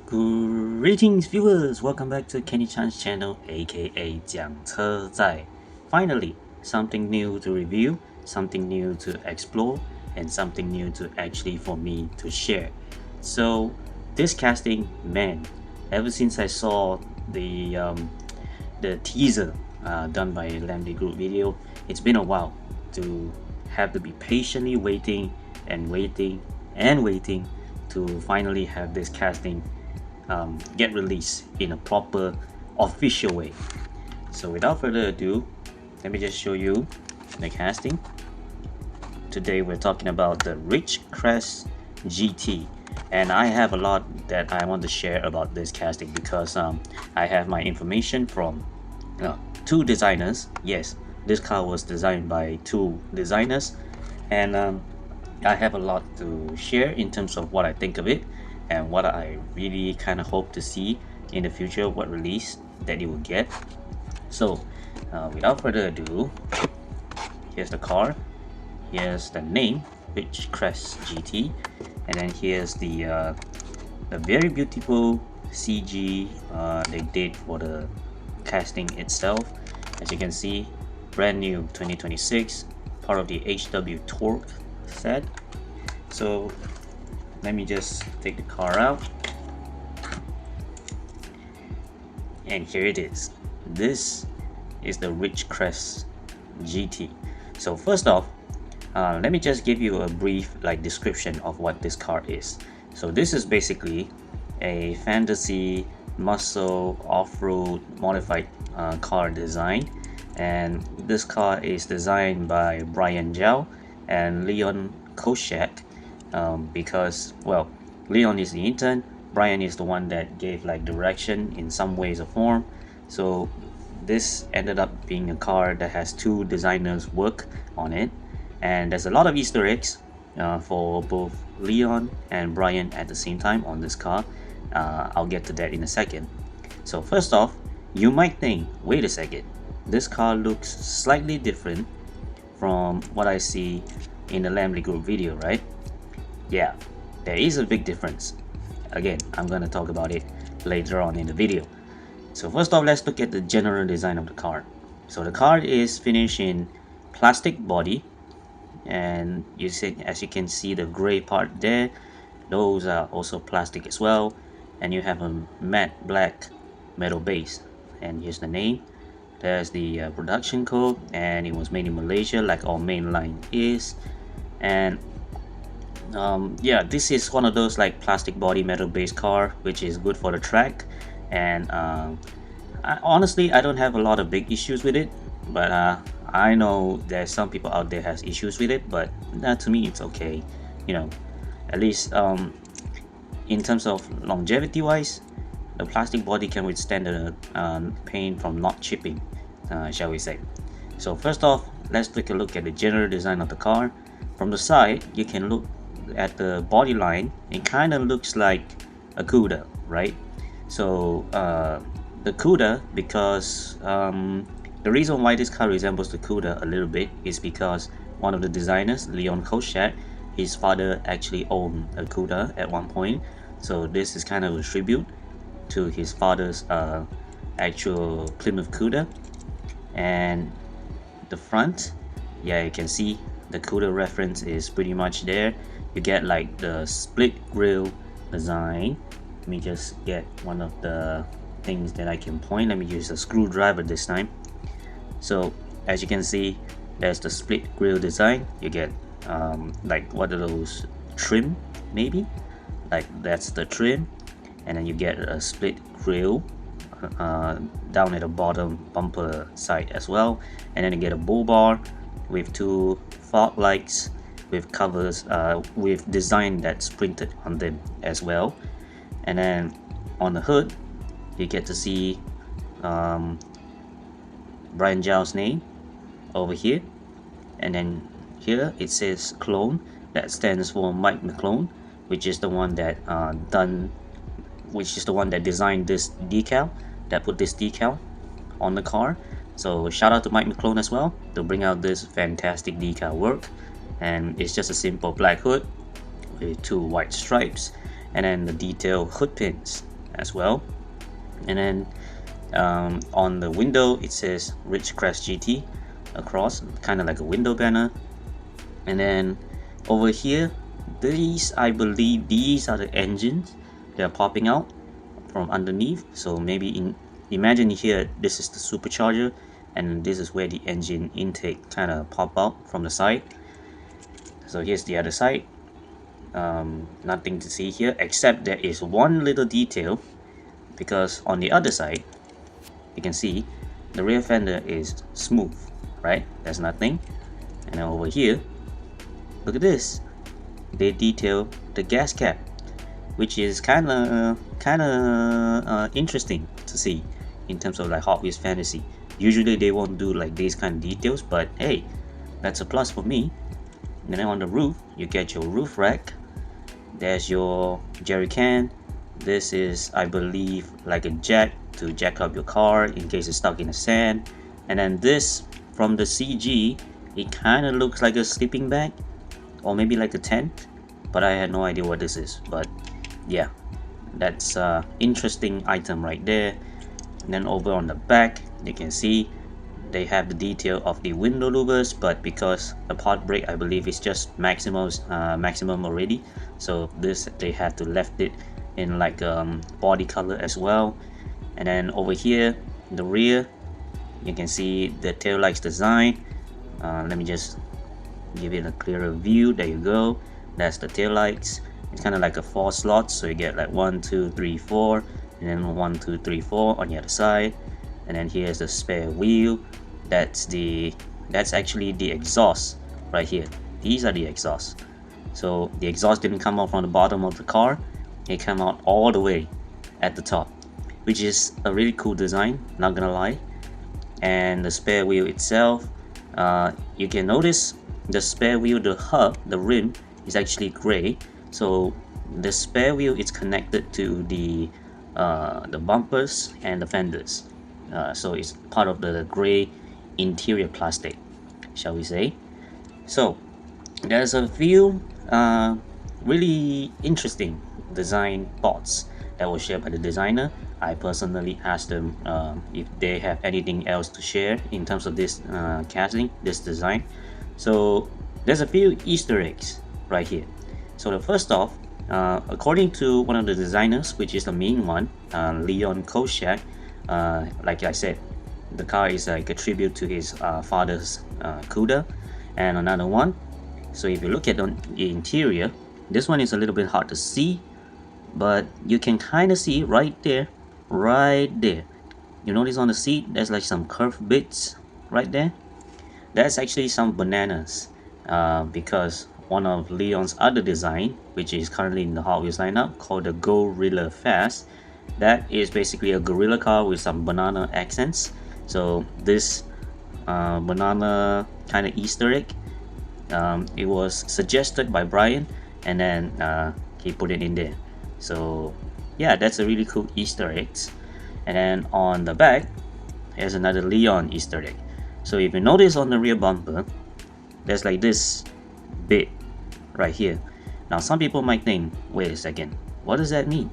Greetings viewers, welcome back to Kenny Chan's channel aka 讲车载. Finally, something new to review, something new to explore, and something new to actually for me to share. So this casting, man, ever since I saw the teaser done by Lamley Group Video, it's been a while to have to be patiently waiting and waiting and waiting to finally have this casting get released in a proper official way. So without further ado, let me just show you the casting. Today we're talking about the Ridge Crest GT, and I have a lot that I want to share about this casting because I have my information from two designers. Yes, this car was designed by two designers, and I have a lot to share in terms of what I think of it and what I really kind of hope to see in the future, what release that it will get. So without further ado, here's the car, here's the name, Ridge Crest GT, and then here's the very beautiful CG they did for the casting itself. As you can see, brand new 2026, part of the HW Torque set. So let me just take the car out, and here it is. This is the Ridge Crest GT. So first off, let me just give you a brief description of what this car is. So this is basically a fantasy muscle off-road modified car design, and this car is designed by Brian Zhao and Leon Koshak, because, well, Leon is the intern, Brian is the one that gave direction in some ways or form. So this ended up being a car that has two designers work on it, and there's a lot of Easter eggs for both Leon and Brian at the same time on this car. I'll get to that in a second. So first off, you might think, wait a second, this car looks slightly different from what I see in the Lamley Group video, right? Yeah, there is a big difference. Again, I'm gonna talk about it later on in the video. So first off, let's look at the general design of the car. So the car is finished in plastic body, and as you can see, the gray part there, those are also plastic as well, and you have a matte black metal base. And here's the name, there's the production code, and it was made in Malaysia like our main line is. And yeah, this is one of those plastic body metal base car which is good for the track, and honestly I don't have a lot of big issues with it, but I know there's some people out there has issues with it, but to me it's okay, at least in terms of longevity wise, the plastic body can withstand the pain from not chipping, shall we say. So first off, let's take a look at the general design of the car. From the side, you can look at the body line. It kind of looks like a Cuda, right? So the Cuda, because the reason why this car resembles the Cuda a little bit is because one of the designers, Leon Koshak, his father actually owned a Cuda at one point. So this is kind of a tribute to his father's actual Plymouth Cuda. And the front, yeah, you can see the Cuda reference is pretty much there. You get the split grille design. Let me just get one of the things that I can point. Let me use a screwdriver this time. So as you can see, there's the split grille design. You get what are those, trim maybe, that's the trim, and then you get a split grille down at the bottom bumper side as well, and then you get a bull bar with two fog lights with covers with design that's printed on them as well. And then on the hood you get to see Brian Zhao's name over here, and then here it says clone, that stands for Mike McClone, which is the one that designed this decal, that put this decal on the car. So shout out to Mike McClone as well to bring out this fantastic decal work. And it's just a simple black hood with two white stripes, and then the detailed hood pins as well. And then on the window it says Ridge Crest GT across, kind of like a window banner. And then over here, these, I believe these are the engines that are popping out from underneath. So maybe imagine here, this is the supercharger, and this is where the engine intake kind of pop out from the side. So here's the other side. Nothing to see here, except there is one little detail, because on the other side you can see the rear fender is smooth, right? There's nothing. And then over here, look at this, they detail the gas cap, which is kind of interesting to see in terms of like Hot Wheels Fantasy. Usually they won't do like these kind of details, but hey, that's a plus for me. And then on the roof, you get your roof rack. There's your jerry can. This is, I believe, like a jack to jack up your car in case it's stuck in the sand. And then this, from the CG, it kind of looks like a sleeping bag, or maybe like a tent, but I had no idea what this is. But yeah, that's interesting item right there. And then over on the back, you can see they have the detail of the window louvers, but because the part brake, I believe, is just maximum already, so this they had to left it in like body color as well. And then over here, the rear, you can see the tail lights design. Let me just give it a clearer view. There you go, that's the tail lights. It's kind of like a 4 slots, so you get like 1 2 3 4, and then 1 2 3 4 on the other side. And then here's the spare wheel. That's actually the exhaust right here. These are the exhausts. So the exhaust didn't come out from the bottom of the car, it came out all the way at the top, which is a really cool design, not gonna lie. And the spare wheel itself, you can notice the spare wheel, the hub, the rim is actually gray. So the spare wheel is connected to the bumpers and the fenders. So it's part of the gray interior plastic, shall we say. So there's a few really interesting design thoughts that were shared by the designer. I personally asked them if they have anything else to share in terms of this casting, this design. So there's a few Easter eggs right here. So the first off, according to one of the designers, which is the main one, Leon Koshak, like I said, the car is like a tribute to his father's Cuda. And another one, so if you look at the interior, this one is a little bit hard to see, but you can kind of see right there. You notice on the seat, there's like some curved bits right there. That's actually some bananas, because one of Leon's other design, which is currently in the Hot Wheels lineup, called the Gorilla Fast, that is basically a gorilla car with some banana accents. So this banana kind of Easter egg, it was suggested by Brian, and then he put it in there. So yeah, that's a really cool Easter egg. And then on the back, there's another Leon Easter egg. So if you notice on the rear bumper, there's like this bit right here. Now some people might think, wait a second, what does that mean?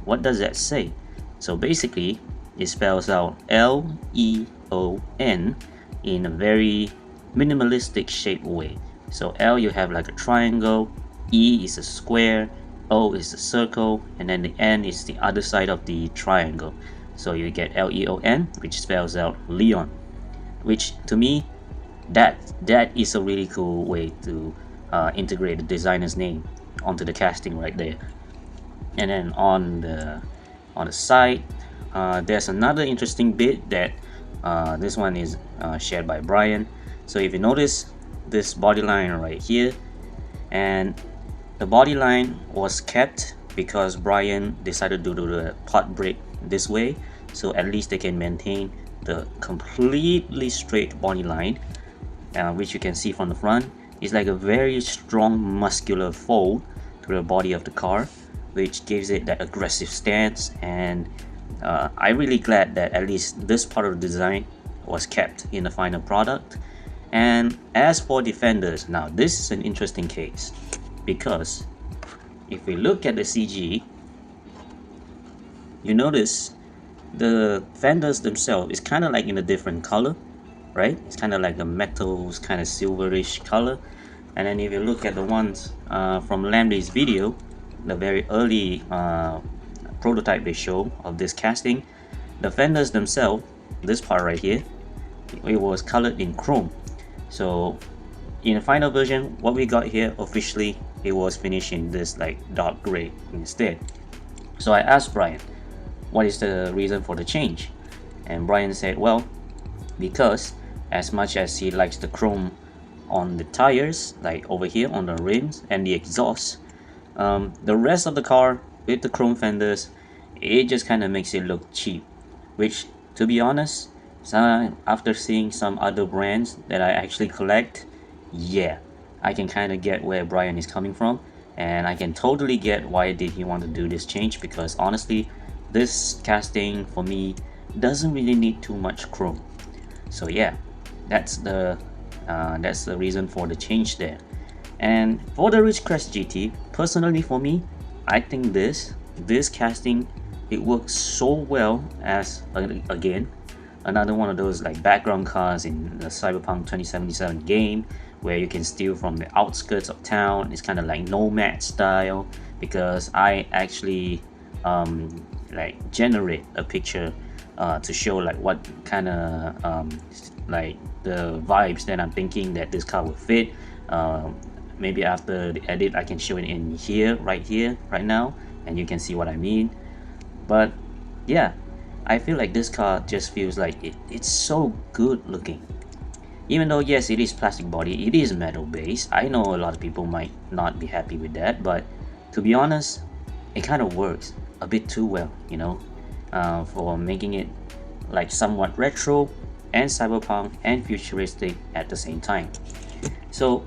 What does that say? So basically, it spells out L-E-O-N in a very minimalistic shaped way. So L, you have like a triangle, E is a square, O is a circle, and then the N is the other side of the triangle. So you get L-E-O-N, which spells out Leon, which to me, that is a really cool way to integrate the designer's name onto the casting right there. And then on the side, there's another interesting bit that this one is shared by Brian. So if you notice this body line right here, and the body line was kept because Brian decided to do the part brake this way, so at least they can maintain the completely straight body line, which you can see from the front. It's like a very strong muscular fold to the body of the car, which gives it that aggressive stance. And I'm really glad that at least this part of the design was kept in the final product. And as for defenders, now this is an interesting case, because if we look at the CG, you notice the fenders themselves is kind of like in a different color, right? It's kind of like a metals kind of silverish color. And then if you look at the ones from Lamley's video, the very early prototype they show of this casting, the fenders themselves, this part right here, it was colored in chrome. So in the final version, what we got here officially, it was finished in this like dark gray instead. So I asked Brian, what is the reason for the change? And Brian said, well, because as much as he likes the chrome on the tires, like over here on the rims and the exhaust, the rest of the car with the chrome fenders, it just kind of makes it look cheap, which, to be honest, after seeing some other brands that I actually collect, yeah, I can kind of get where Brian is coming from, and I can totally get why did he want to do this change, because honestly, this casting for me doesn't really need too much chrome. So yeah, that's the reason for the change there. And for the Ridge Crest GT, personally for me, I think this casting, it works so well as, again, another one of those like background cars in the Cyberpunk 2077 game, where you can steal from the outskirts of town. It's kind of like Nomad style, because I actually like generate a picture to show like what kind of like the vibes that I'm thinking that this car will fit. Maybe after the edit I can show it in here, right now, and you can see what I mean. But yeah, I feel like this car just feels like it's so good looking. Even though yes, it is plastic body, it is metal base. I know a lot of people might not be happy with that, but to be honest, it kind of works a bit too well, you know, for making it like somewhat retro and cyberpunk and futuristic at the same time. So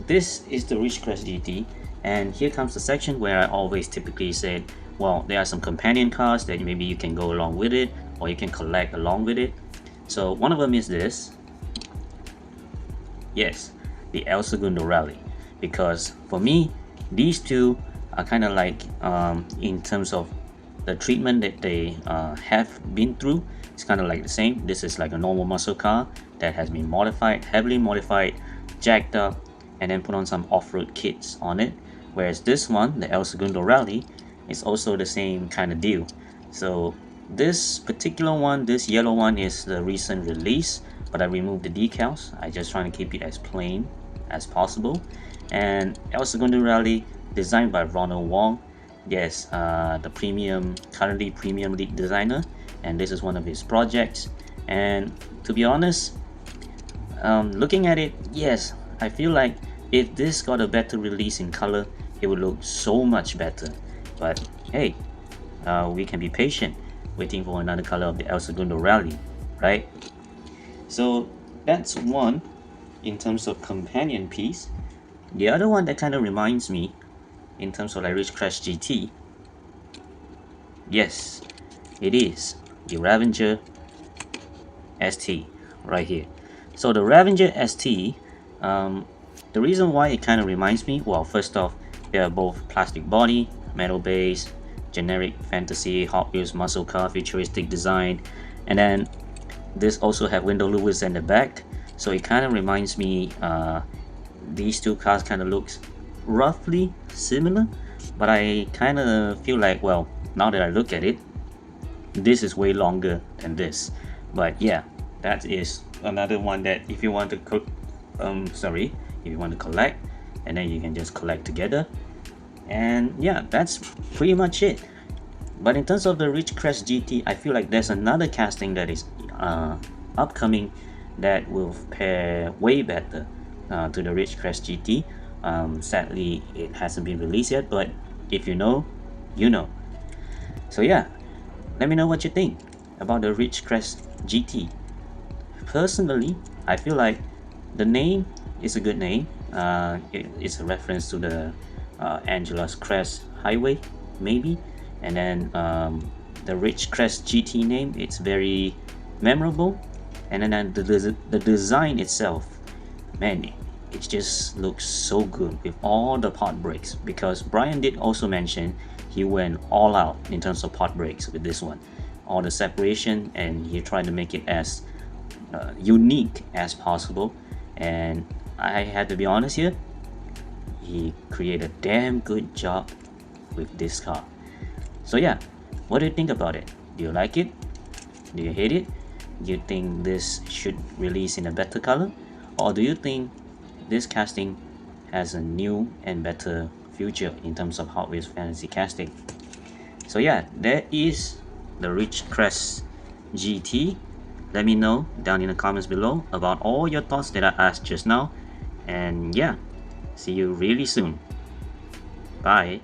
this is the Ridge Crest GT, and here comes the section where I always typically say, well, there are some companion cars that maybe you can go along with it, or you can collect along with it. So one of them is this. Yes, the El Segundo Rally, because for me, these two are kind of like, in terms of the treatment that they have been through, it's kind of like the same. This is like a normal muscle car that has been modified, heavily modified, jacked up, and then put on some off-road kits on it. Whereas this one, the El Segundo Rally, is also the same kind of deal. So this particular one, this yellow one, is the recent release, but I removed the decals. I just trying to keep it as plain as possible. And El Segundo Rally, designed by Ronald Wong. Yes, the currently premium lead designer, and this is one of his projects. And to be honest, looking at it, yes, I feel like if this got a better release in color, it would look so much better. But hey, we can be patient, waiting for another color of the El Segundo Rally, right? So that's one in terms of companion piece. The other one that kind of reminds me in terms of like Ridge Crest GT, yes, it is the Ravager ST right here. So the Ravager ST, the reason why it kind of reminds me, well, first off, they are both plastic body, metal base, generic fantasy Hot Wheels muscle car, futuristic design, and then this also have window louvers in the back. So it kind of reminds me, these two cars kind of looks roughly similar, but I kind of feel like, well, now that I look at it, this is way longer than this. But yeah, that is another one that if you want to if you want to collect, and then you can just collect together. And yeah, that's pretty much it. But in terms of the Ridge Crest GT, I feel like there's another casting that is upcoming that will pair way better to the Ridge Crest GT. Sadly, it hasn't been released yet, but if you know, you know. So yeah, let me know what you think about the Ridge Crest GT. Personally, I feel like the name is a good name. It's a reference to the Angela's Crest Highway, maybe. And then the Ridge Crest GT name, it's very memorable. And then the design itself, man, it just looks so good with all the part breaks, because Brian did also mention he went all out in terms of pod brakes with this one, all the separation, and he tried to make it as unique as possible. And I had to be honest here, he created a damn good job with this car. So yeah, what do you think about it? Do you like it? Do you hate it? Do you think this should release in a better color? Or do you think this casting has a new and better future in terms of Hot Wheels fantasy casting? So yeah, that is the Ridge Crest GT. Let me know down in the comments below about all your thoughts that I asked just now. And yeah, see you really soon. Bye.